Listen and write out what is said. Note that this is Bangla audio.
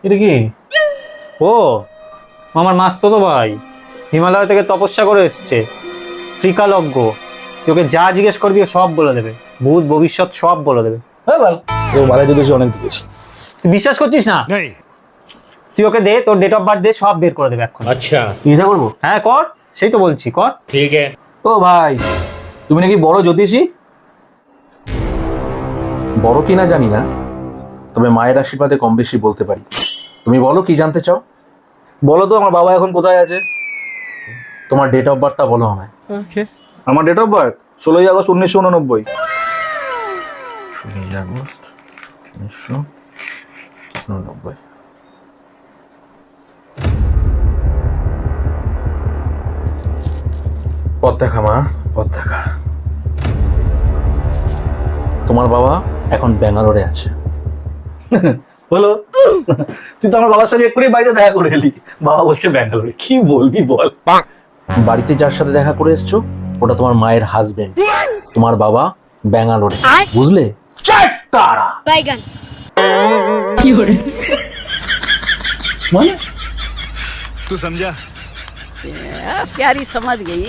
এটা কি? ও আমার মাস্তো তো ভাই, হিমালয় থেকে তপস্যা করে এসছে, ত্রিকালজ্ঞ। তুই ওকে যা জিজ্ঞেস করবি ও সব বলে দেবে, ভূত ভবিষ্যৎ সব বলে দেবে। হ্যাঁ বল, ও মারা যেতেছে অনেক দিয়েছে। তুই বিশ্বাস করছিস না? তুই ওকে দে, তোর ডেট অফ বার্থ দে, সব বের করে দেবে এখন। अच्छा চিন্তা করবো? হ্যাঁ কর, সেই তো বলছি কর। ठीक है। ও ভাই, তুমি নাকি বড় জ্যোতিষী? বড় কিনা জানি না, তবে মায়ের আশীর্বাদে কম বেশি বলতে পারি। তুমি বলো কি জানতে চাও? বলো তো আমার বাবা এখন কোথায় আছে? তোমার ডেট অফ বার্থটা বলো আমায়। আমার ডেট অফ বার্থ 16ই আগস্ট 1989। 16 আগস্ট 1989। পথ দেখা মা, পথ দেখা। তোমার বাবা এখন ব্যাঙ্গালোরে আছে। হলো, তুই তো আমার বাবার সাথে এক্ষুনি বাড়িতে দেখা করে এলি। বাবা বলছে ব্যাঙ্গালোরে, কি বলবি বল। বাড়িতে যার সাথে দেখা করে এসছো ওটা তোমার মায়ের হাজবেন্ড। তোমার বাবা ব্যাঙ্গালোরে, বুঝলে? তারা बैगन মানে तू समझा? प्यारी समझ गई।